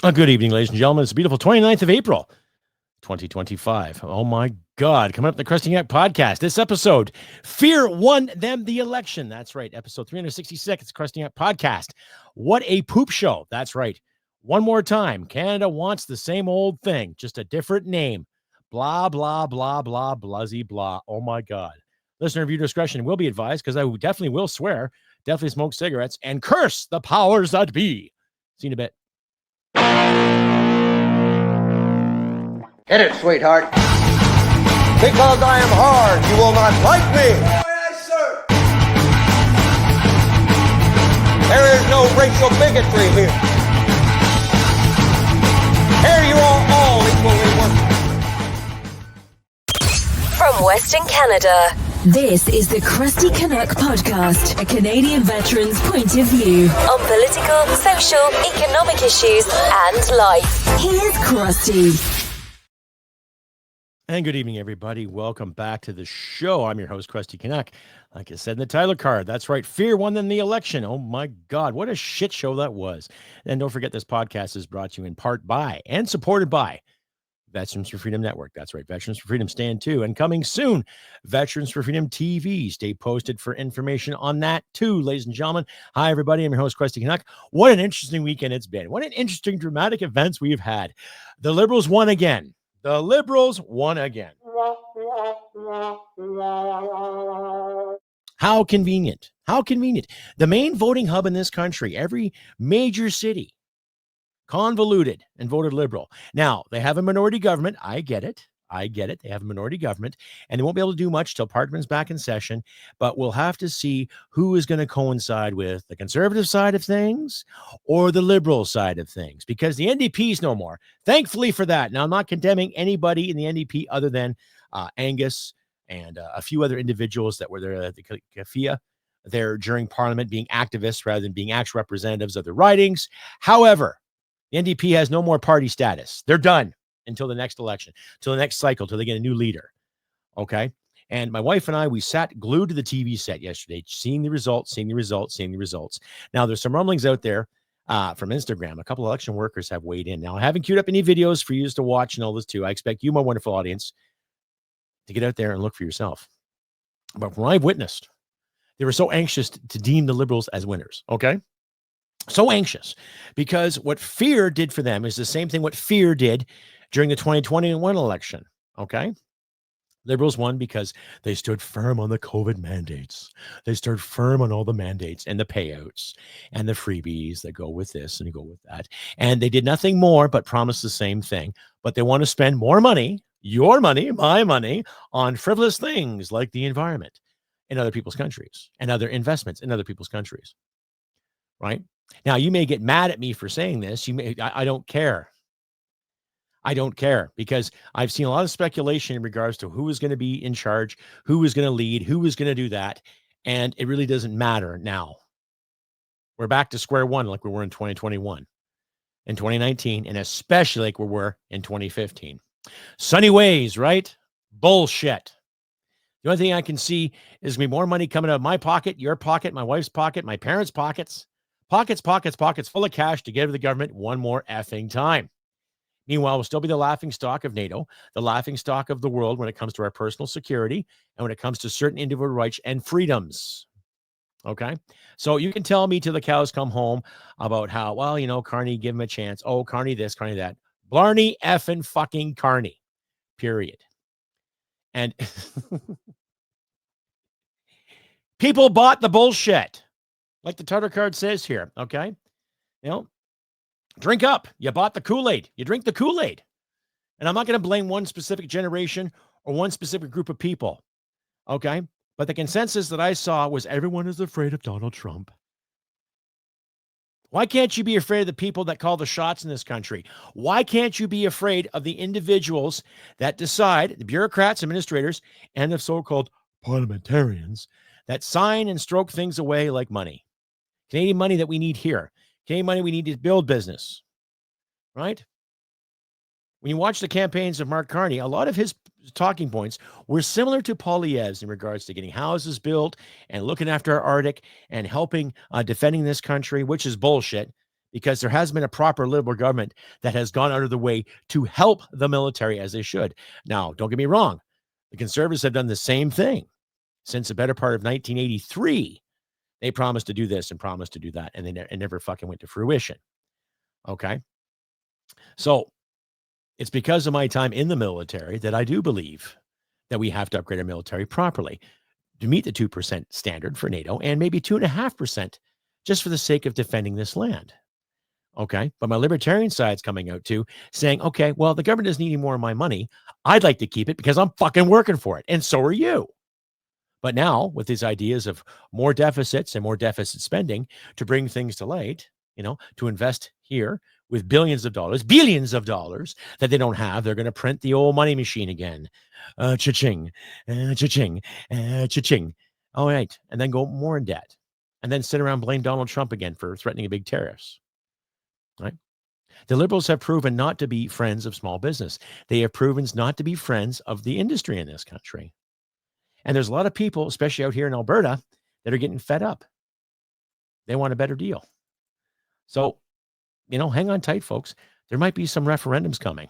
Good evening, ladies and gentlemen. It's a beautiful 29th of April, 2025. Oh my God. Coming up the Crusty podcast. This episode, Fear Won Them the Election. That's right. Episode 366, Crusty podcast. What a poop show. That's right. One more time. Canada wants the same old thing, just a different name. Blah, blah, blah, blah, bluzzy, blah. Oh my God. Listener view discretion will be advised because I definitely will swear, definitely smoke cigarettes, and curse the powers that be. See you in a bit. Hit it, sweetheart. Because I am hard, you will not like me. Yes, sir. There is no racial bigotry here. Here you are all equally worthless. From Western Canada, this is the Crusty Canuck podcast, a Canadian veteran's point of view on political, social, economic issues, and life. Here's Crusty. And good evening, everybody. Welcome back to the show. I'm your host, Crusty Canuck. Like I said in the title card, that's right. Fear won them the election. Oh my God, what a shit show that was. And don't forget, this podcast is brought to you in part by and supported by Veterans for Freedom Network. That's right. Veterans for Freedom Stand 2. And coming soon, Veterans for Freedom TV. Stay posted for information on that too, ladies and gentlemen. Hi, everybody. I'm your host, Crusty Canuck. What an interesting weekend it's been. What an interesting, dramatic events we've had. The Liberals won again. The Liberals won again. How convenient. How convenient. The main voting hub in this country, every major city, convoluted and voted Liberal. Now, they have a minority government. I get it. They have a minority government, and they won't be able to do much till Parliament's back in session, but we'll have to see who is going to coincide with the Conservative side of things or the Liberal side of things, because the NDP is no more. Thankfully for that. Now, I'm not condemning anybody in the NDP other than Angus and a few other individuals that were there at the CAFIA there during Parliament being activists rather than being actual representatives of the ridings. However, the NDP has no more party status. They're done until the next election, till the next cycle, till they get a new leader. Okay. And my wife and I, we sat glued to the TV set yesterday, seeing the results. Now, there's some rumblings out there from Instagram. A couple of election workers have weighed in. Now, I haven't queued up any videos for you to watch and all this too. I expect you, my wonderful audience, to get out there and look for yourself. But from what I've witnessed, they were so anxious to deem the Liberals as winners. Okay. So anxious, because what fear did for them is the same thing what fear did during the 2021 election. Okay. Liberals won because they stood firm on the COVID mandates. They stood firm on all the mandates and the payouts and the freebies that go with this and go with that. And they did nothing more but promise the same thing. But they want to spend more money, your money, my money, on frivolous things like the environment in other people's countries and other investments in other people's countries. Right? Now, you may get mad at me for saying this. I don't care. I don't care, because I've seen a lot of speculation in regards to who is going to be in charge, who is going to lead, who is going to do that. And it really doesn't matter now. We're back to square one like we were in 2021, in 2019, and especially like we were in 2015. Sunny ways, right? Bullshit. The only thing I can see is going to be more money coming out of my pocket, your pocket, my wife's pocket, my parents' pockets. Pockets full of cash to give to the government one more effing time. Meanwhile, we'll still be the laughing stock of NATO, the laughing stock of the world when it comes to our personal security and when it comes to certain individual rights and freedoms. Okay? So you can tell me till the cows come home about how, well, Carney, give him a chance. Oh, Carney this, Carney that. Blarney effing fucking Carney. Period. And people bought the bullshit. Like the title card says here, okay? Drink up. You bought the Kool-Aid. You drink the Kool-Aid. And I'm not going to blame one specific generation or one specific group of people, okay? But the consensus that I saw was everyone is afraid of Donald Trump. Why can't you be afraid of the people that call the shots in this country? Why can't you be afraid of the individuals that decide, the bureaucrats, administrators, and the so-called parliamentarians that sign and stroke things away like money? Canadian money that we need here. Canadian money we need to build business. Right? When you watch the campaigns of Mark Carney, a lot of his talking points were similar to Poilievre's in regards to getting houses built and looking after our Arctic and helping defending this country, which is bullshit, because there has been a proper Liberal government that has gone out of the way to help the military as they should. Now, don't get me wrong. The Conservatives have done the same thing since the better part of 1983. They promised to do this and promised to do that, and it never fucking went to fruition. Okay? So it's because of my time in the military that I do believe that we have to upgrade our military properly to meet the 2% standard for NATO and maybe 2.5% just for the sake of defending this land. Okay. But my libertarian side's coming out too, saying, okay, well, the government doesn't need any more of my money. I'd like to keep it because I'm fucking working for it. And so are you. But now with these ideas of more deficits and more deficit spending to bring things to light, to invest here with billions of dollars that they don't have, they're going to print the old money machine again. Cha-ching, cha-ching, cha-ching. All right. And then go more in debt. And then sit around blame Donald Trump again for threatening big tariffs. Right? The Liberals have proven not to be friends of small business. They have proven not to be friends of the industry in this country. And there's a lot of people, especially out here in Alberta, that are getting fed up. They want a better deal. So, hang on tight, folks. There might be some referendums coming.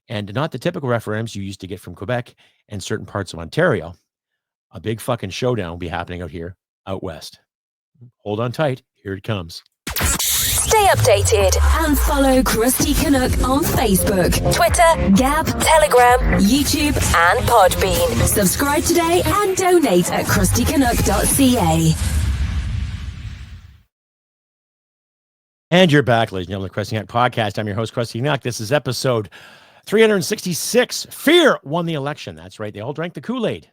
And not the typical referendums you used to get from Quebec and certain parts of Ontario. A big fucking showdown will be happening out here, out west. Hold on tight. Here it comes. Stay updated and follow Crusty Canuck on Facebook, Twitter, Gab, Telegram, YouTube, and Podbean. Subscribe today and donate at crustycanuck.ca. And you're back, ladies and gentlemen, the Crusty Canuck Podcast. I'm your host, Crusty Canuck. This is episode 366. Fear won the election. That's right. They all drank the Kool-Aid.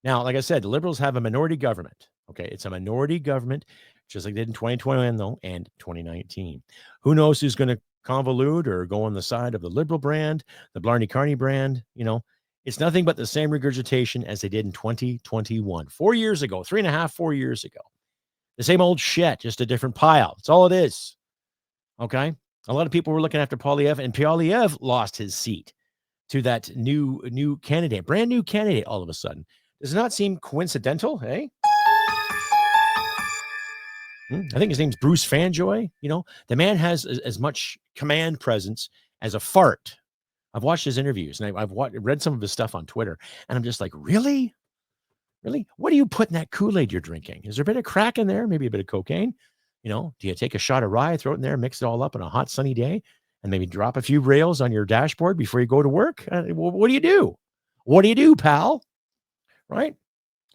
Now, like I said, the Liberals have a minority government. Okay, it's a minority government, just like they did in 2021, though, and 2019. Who knows who's going to convolute or go on the side of the Liberal brand, the Blarney Carney brand? It's nothing but the same regurgitation as they did in 2021. 4 years ago, 4 years ago. The same old shit, just a different pile. That's all it is. Okay? A lot of people were looking after Poilievre, and Poilievre lost his seat to that new candidate, brand new candidate all of a sudden. Does it not seem coincidental, eh? I think his name's Bruce Fanjoy. The man has as much command presence as a fart. I've watched his interviews and I've read some of his stuff on Twitter, and I'm just like, really? Really? What do you put in that Kool-Aid you're drinking? Is there a bit of crack in there? Maybe a bit of cocaine? Do you take a shot of rye, throw it in there, mix it all up on a hot sunny day, and maybe drop a few rails on your dashboard before you go to work? What do you do? What do you do, pal? Right?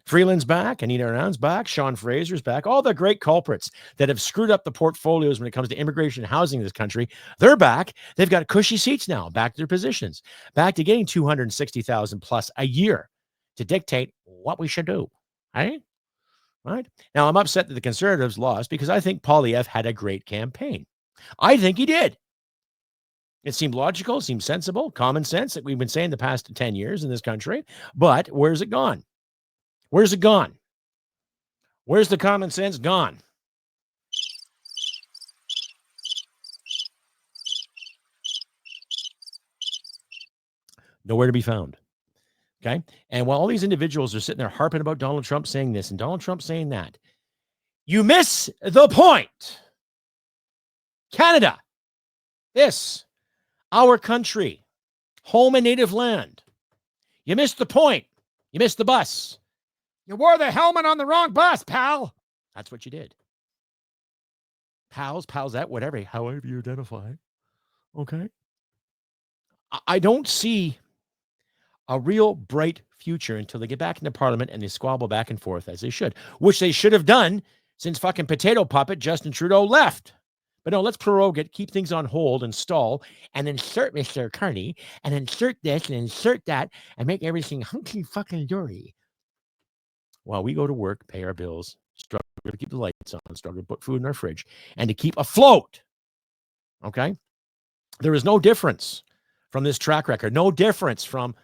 Freeland's back, Anita Arnaud's back, Sean Fraser's back. All the great culprits that have screwed up the portfolios when it comes to immigration and housing in this country, they're back. They've got cushy seats now, back to their positions, back to getting $260,000 plus a year to dictate what we should do. Right? Now, I'm upset that the Conservatives lost because I think Poilievre had a great campaign. I think he did. It seemed logical, seemed sensible, common sense that we've been saying the past 10 years in this country. But where's it gone? Where's it gone? Where's the common sense gone? Nowhere to be found. Okay? And while all these individuals are sitting there harping about Donald Trump saying this and Donald Trump saying that, you miss the point. Canada, this, our country, home and native land. You missed the point. You missed the bus. You wore the helmet on the wrong bus, pal. That's what you did. Pals, that, whatever, however you identify. Okay. I don't see a real bright future until they get back into Parliament and they squabble back and forth as they should, which they should have done since fucking potato puppet Justin Trudeau left. But no, let's prorogue it, keep things on hold and stall, and insert Mr. Carney, and insert this and insert that, and make everything hunky fucking dory. While we go to work, pay our bills, struggle to keep the lights on, struggle to put food in our fridge, and to keep afloat. Okay? There is no difference from this track record. No difference from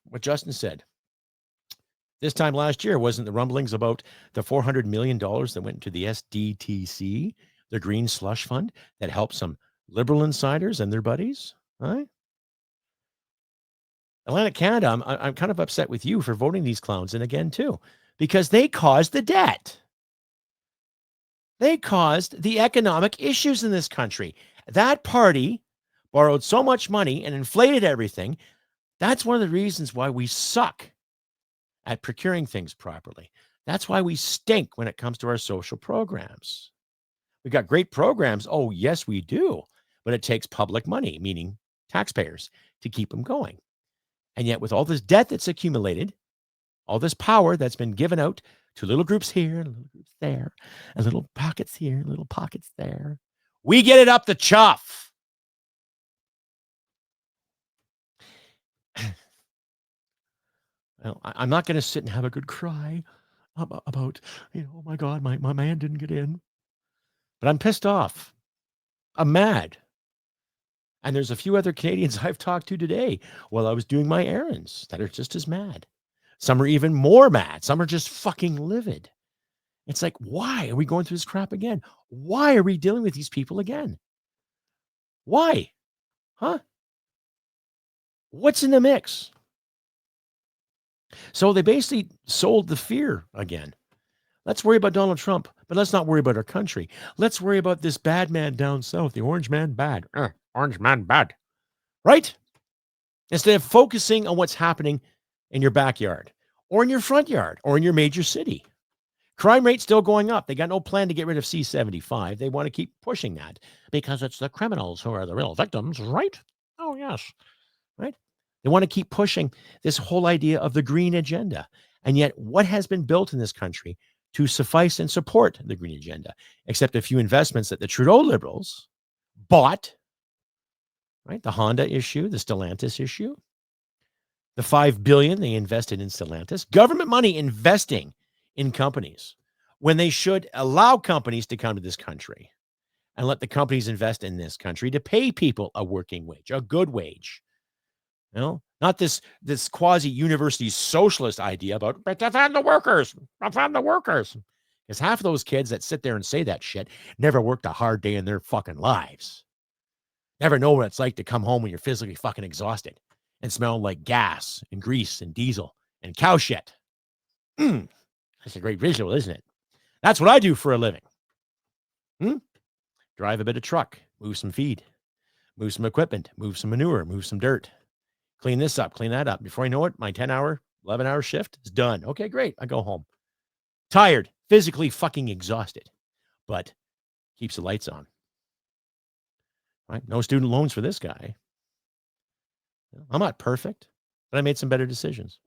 what Justin said. This time last year, wasn't the rumblings about the $400 million that went into the SDTC, the Green Slush Fund, that helped some Liberal insiders and their buddies? Right? Atlantic Canada, I'm kind of upset with you for voting these clowns in again, too, because they caused the debt. They caused the economic issues in this country. That party borrowed so much money and inflated everything. That's one of the reasons why we suck at procuring things properly. That's why we stink when it comes to our social programs. We got great programs. Oh, yes, we do. But it takes public money, meaning taxpayers, to keep them going. And yet with all this debt that's accumulated, all this power that's been given out to little groups here and little groups there, and little pockets here and little pockets there, we get it up the chuff. Well, I'm not going to sit and have a good cry about, oh my God, my man didn't get in. But I'm pissed off. I'm mad. And there's a few other Canadians I've talked to today while I was doing my errands that are just as mad. Some are even more mad. Some are just fucking livid. It's like, why are we going through this crap again? Why are we dealing with these people again? Why? Huh? What's in the mix? So they basically sold the fear again. Let's worry about Donald Trump, but let's not worry about our country. Let's worry about this bad man down south, the orange man bad. Orange man bad. Right? Instead of focusing on what's happening in your backyard or in your front yard or in your major city. Crime rate's still going up. They got no plan to get rid of C-75. They want to keep pushing that because it's the criminals who are the real victims, right? Oh, yes. Right? They want to keep pushing this whole idea of the green agenda. And yet what has been built in this country to suffice and support the green agenda, except a few investments that the Trudeau Liberals bought, right? The Honda issue, the Stellantis issue, the $5 billion they invested in Stellantis, government money investing in companies when they should allow companies to come to this country and let the companies invest in this country to pay people a working wage, a good wage. Not this quasi-university socialist idea about defend the workers, defend the workers. Because half of those kids that sit there and say that shit never worked a hard day in their fucking lives. Never know what it's like to come home when you're physically fucking exhausted and smell like gas and grease and diesel and cow shit. That's a great visual, isn't it? That's what I do for a living. Drive a bit of truck, move some feed, move some equipment, move some manure, move some dirt. Clean this up, clean that up. Before I know it, my 10-hour, 11-hour shift is done. Okay, great. I go home. Tired, physically fucking exhausted, but keeps the lights on. Right? No student loans for this guy. I'm not perfect, but I made some better decisions.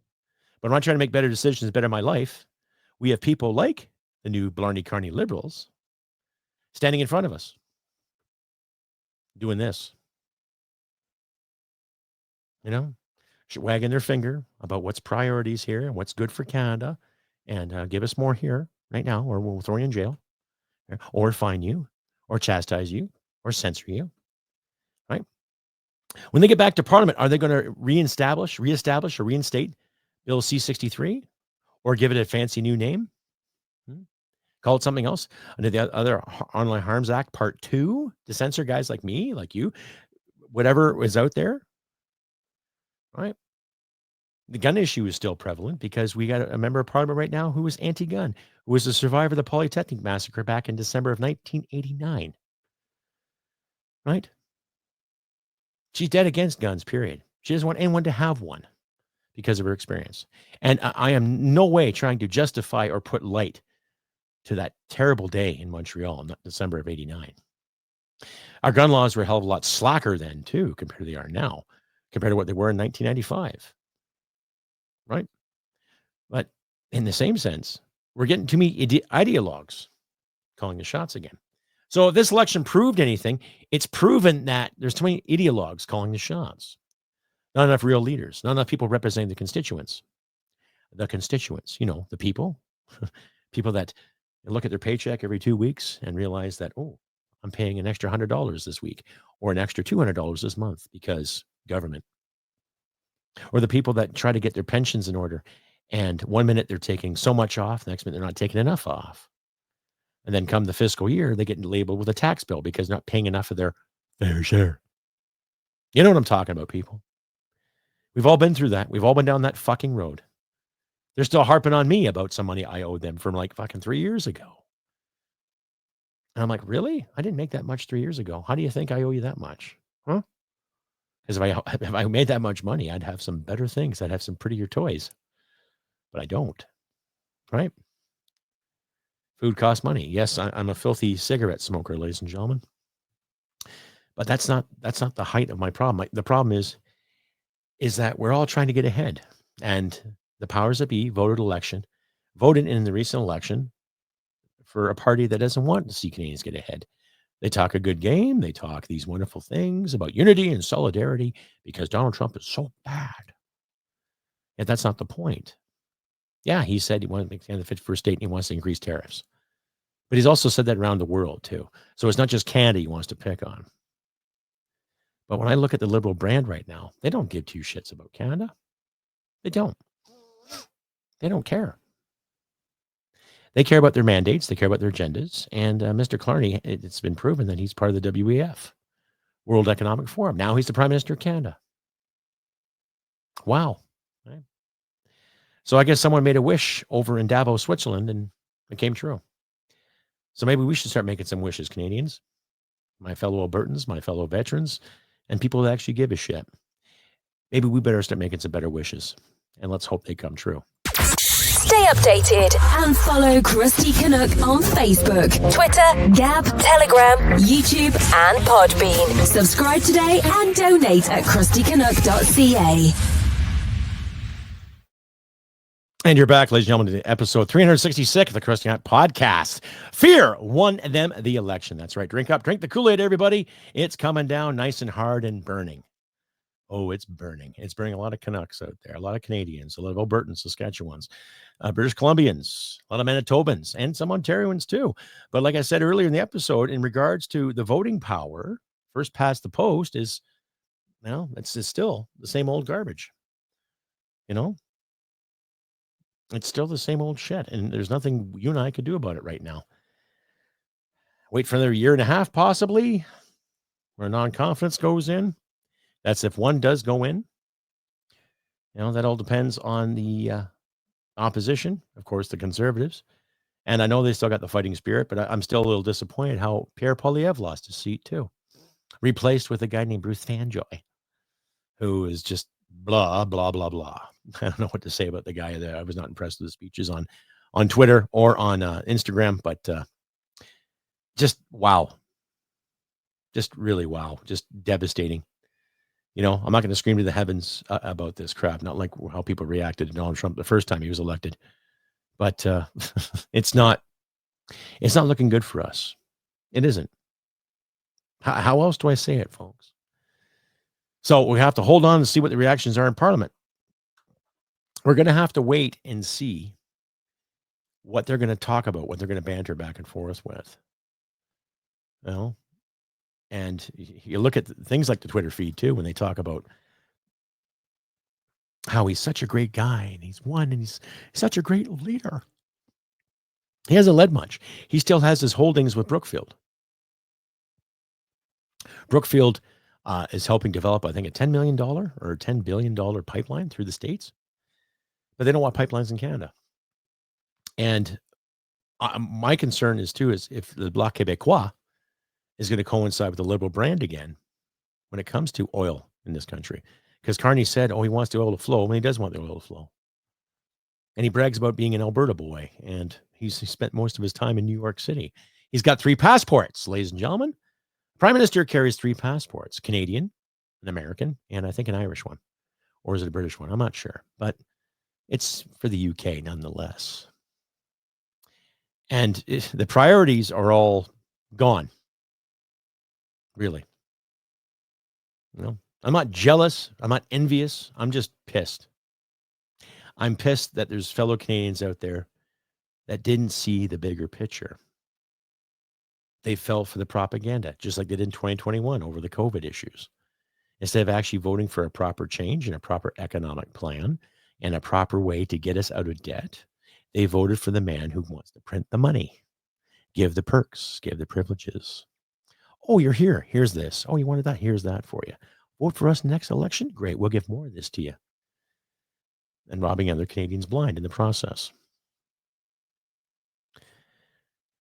But I'm not trying to make better decisions, better my life. We have people like the new Blarney Carney Liberals standing in front of us doing this. Wagging their finger about what's priorities here and what's good for Canada, and give us more here right now, or we'll throw you in jail, or fine you, or chastise you, or censor you. Right? When they get back to Parliament, are they going to reestablish, or reinstate Bill C-63, or give it a fancy new name? Call it something else under the other Online Harms Act Part 2 to censor guys like me, like you, whatever is out there. Right. The gun issue is still prevalent because we got a member of Parliament right now who was anti-gun, who was a survivor of the Polytechnic Massacre back in December of 1989. Right? She's dead against guns, period. She doesn't want anyone to have one because of her experience. And I am no way trying to justify or put light to that terrible day in Montreal in December of 89. Our gun laws were a hell of a lot slacker then, too, compared to they are now, compared to what they were in 1995. Right? But in the same sense, we're getting too many ideologues calling the shots again. So if this election proved anything, it's proven that there's too many ideologues calling the shots. Not enough real leaders, not enough people representing the constituents. The constituents, the people. People that look at their paycheck every 2 weeks and realize that, oh, I'm paying an extra $100 this week or an extra $200 this month because government. Or the people that try to get their pensions in order, and 1 minute they're taking so much off, the next minute they're not taking enough off. And then come the fiscal year, they get labeled with a tax bill because they're not paying enough of their fair share. You know what I'm talking about, people. We've all been through that. We've all been down that fucking road. They're still harping on me about some money I owed them from like fucking 3 years ago. And I'm like, really? I didn't make that much 3 years ago. How do you think I owe you that much? Huh? Because if I made that much money, I'd have some better things. I'd have some prettier toys, but I don't. Right? Food costs money. Yes, I'm a filthy cigarette smoker, ladies and gentlemen. But that's not the height of my problem. The problem is that we're all trying to get ahead, and the powers that be voted in the recent election for a party that doesn't want to see Canadians get ahead. They talk a good game. They talk these wonderful things about unity and solidarity because Donald Trump is so bad. And that's not the point. Yeah, he said he wanted to make Canada fit for a state and he wants to increase tariffs. But he's also said that around the world, too. So it's not just Canada he wants to pick on. But when I look at the Liberal brand right now, they don't give two shits about Canada. They don't. They don't care. They care about their mandates. They care about their agendas. And Mr. Clarney, it's been proven that he's part of the WEF, World Economic Forum. Now he's the Prime Minister of Canada. Wow. Right. So I guess someone made a wish over in Davos, Switzerland, and it came true. So maybe we should start making some wishes, Canadians, my fellow Albertans, my fellow veterans, and people that actually give a shit. Maybe we better start making some better wishes, and let's hope they come true. Stay updated and follow Crusty Canuck on Facebook, Twitter, Gab, Telegram, YouTube, and Podbean. Subscribe today and donate at crustycanuck.ca. And you're back, ladies and gentlemen, to episode 366 of the Crusty Canuck podcast. Fear won them the election. That's right. Drink up, drink the Kool-Aid, everybody. It's coming down nice and hard and burning. Oh, it's burning. It's burning a lot of Canucks out there, a lot of Canadians, a lot of Albertans, Saskatchewans, British Columbians, a lot of Manitobans, and some Ontarians too. But like I said earlier in the episode, in regards to the voting power, first past the post is, well, it's still the same old garbage. You know, it's still the same old shit. And there's nothing you and I could do about it right now. Wait for another year and a half, possibly, where non-confidence goes in. That's if one does go in. You know, that all depends on the opposition, of course, the Conservatives. And I know they still got the fighting spirit, but I'm still a little disappointed how Pierre Poilievre lost his seat too. Replaced with a guy named Bruce Fanjoy, who is just blah, blah, blah, blah. I don't know what to say about the guy there. I was not impressed with the speeches on Twitter or on Instagram, but just wow. Just really wow. Just devastating. You know, I'm not going to scream to the heavens about this crap, not like how people reacted to Donald Trump the first time he was elected. But it's not looking good for us. It isn't. How else do I say it, folks? So we have to hold on and see what the reactions are in Parliament. We're going to have to wait and see what they're going to talk about, what they're going to banter back and forth with. You know? And you look at things like the Twitter feed too, when they talk about how he's such a great guy and he's won and he's such a great leader. He hasn't led much. He still has his holdings with Brookfield. Brookfield is helping develop, I think, a $10 million or $10 billion pipeline through the States. But they don't want pipelines in Canada. And my concern is if the Bloc Québécois is going to coincide with the Liberal brand again when it comes to oil in this country. Because Carney said, he wants the oil to flow. He does want the oil to flow. And he brags about being an Alberta boy. And he spent most of his time in New York City. He's got 3 passports, ladies and gentlemen. Prime Minister carries 3 passports, Canadian, an American, and I think an Irish one. Or is it a British one? I'm not sure. But it's for the UK nonetheless. And the priorities are all gone. Really. You know, I'm not jealous. I'm not envious. I'm just pissed. I'm pissed that there's fellow Canadians out there that didn't see the bigger picture. They fell for the propaganda, just like they did in 2021 over the COVID issues. Instead of actually voting for a proper change and a proper economic plan and a proper way to get us out of debt, they voted for the man who wants to print the money, give the perks, give the privileges. Oh, you're here. Here's this. Oh, you wanted that. Here's that for you. Vote for us next election. Great. We'll give more of this to you. And robbing other Canadians blind in the process.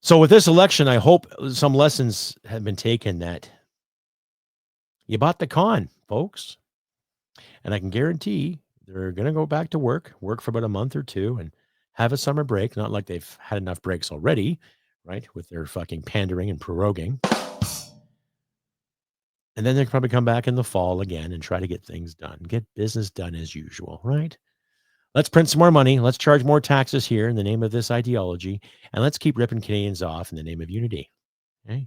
So with this election, I hope some lessons have been taken that you bought the con, folks. And I can guarantee they're going to go back to work for about a month or two and have a summer break. Not like they've had enough breaks already, right? With their fucking pandering and proroguing. And then they'll probably come back in the fall again and try to get things done, get business done as usual, right? Let's print some more money. Let's charge more taxes here in the name of this ideology. And let's keep ripping Canadians off in the name of unity. Okay?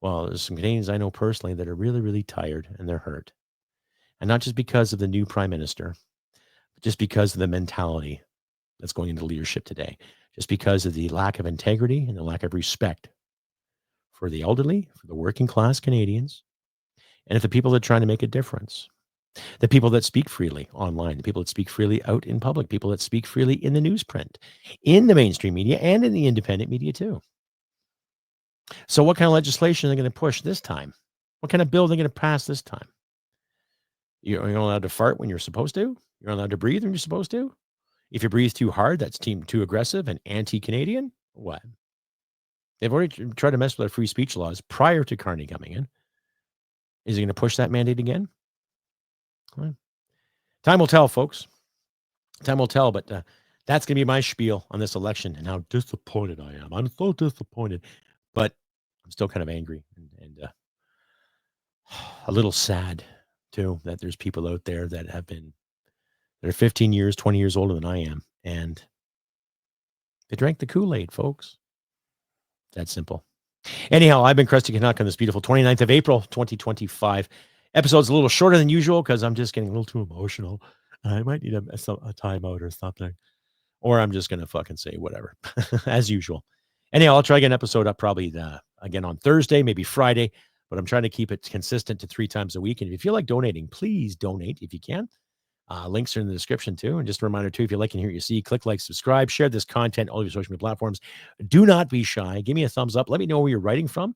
Well, there's some Canadians I know personally that are really, really tired and they're hurt. And not just because of the new prime minister, but just because of the mentality that's going into leadership today. Just because of the lack of integrity and the lack of respect for the elderly, for the working class Canadians, and for the people that are trying to make a difference. The people that speak freely online, the people that speak freely out in public, people that speak freely in the newsprint, in the mainstream media, and in the independent media too. So what kind of legislation are they going to push this time? What kind of bill are they going to pass this time? You're not allowed to fart when you're supposed to? You're not allowed to breathe when you're supposed to? If you breathe too hard, that's too aggressive and anti-Canadian? What? They've already tried to mess with our free speech laws prior to Carney coming in. Is he going to push that mandate again? Well, time will tell, folks. Time will tell, but that's going to be my spiel on this election and how disappointed I am. I'm so disappointed, but I'm still kind of angry and a little sad, too, that there's people out there that are 15 years, 20 years older than I am, and they drank the Kool-Aid, folks. That simple. Anyhow, I've been Crusty Canuck on this beautiful 29th of April, 2025. Episode's a little shorter than usual because I'm just getting a little too emotional. I might need a timeout or something. Or I'm just going to fucking say whatever, as usual. Anyhow, I'll try to get an episode up probably again on Thursday, maybe Friday, but I'm trying to keep it consistent to 3 times a week. And if you feel like donating, please donate if you can. Links are in the description too. And just a reminder too, if you like and hear what you see, click like, subscribe, share this content, all your social media platforms. Do not be shy. Give me a thumbs up. Let me know where you're writing from,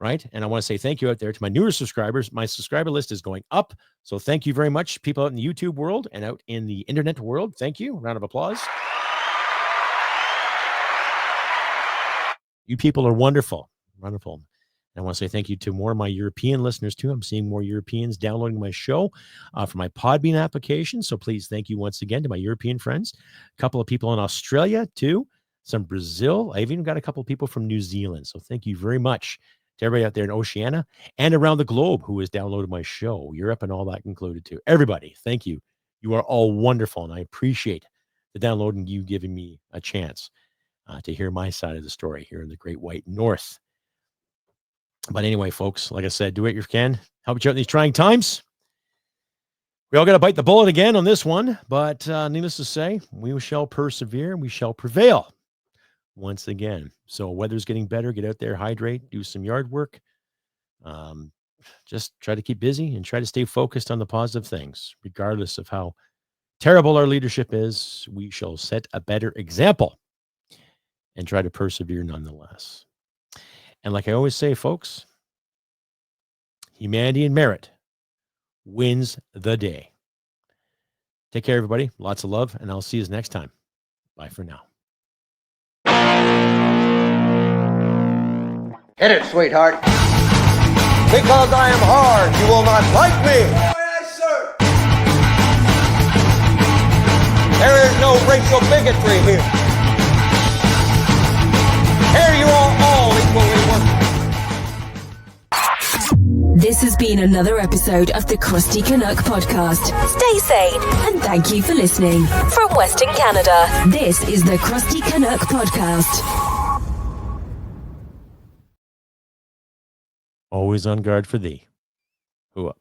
right? And I want to say thank you out there to my newer subscribers. My subscriber list is going up. So thank you very much, people out in the YouTube world and out in the internet world. Thank you. Round of applause. You people are wonderful. Wonderful. I want to say thank you to more of my European listeners, too. I'm seeing more Europeans downloading my show for my Podbean application. So please thank you once again to my European friends. A couple of people in Australia, too. Some Brazil. I've even got a couple of people from New Zealand. So thank you very much to everybody out there in Oceania and around the globe who has downloaded my show. Europe and all that included, too. Everybody, thank you. You are all wonderful, and I appreciate the download and you giving me a chance to hear my side of the story here in the Great White North. But anyway, folks, like I said, do what you can. Help you out in these trying times. We all got to bite the bullet again on this one. But needless to say, we shall persevere and we shall prevail once again. So weather's getting better. Get out there, hydrate, do some yard work. Just try to keep busy and try to stay focused on the positive things. Regardless of how terrible our leadership is, we shall set a better example and try to persevere nonetheless. And like I always say, folks, humanity and merit wins the day. Take care, everybody. Lots of love, and I'll see you next time. Bye for now. Hit it, sweetheart. Because I am hard, you will not like me. Yes, sir. There is no racial bigotry here. Here you are all equally worthy. This has been another episode of the Crusty Canuck podcast. Stay sane and thank you for listening. From Western Canada, this is the Crusty Canuck podcast. Always on guard for thee. Who up?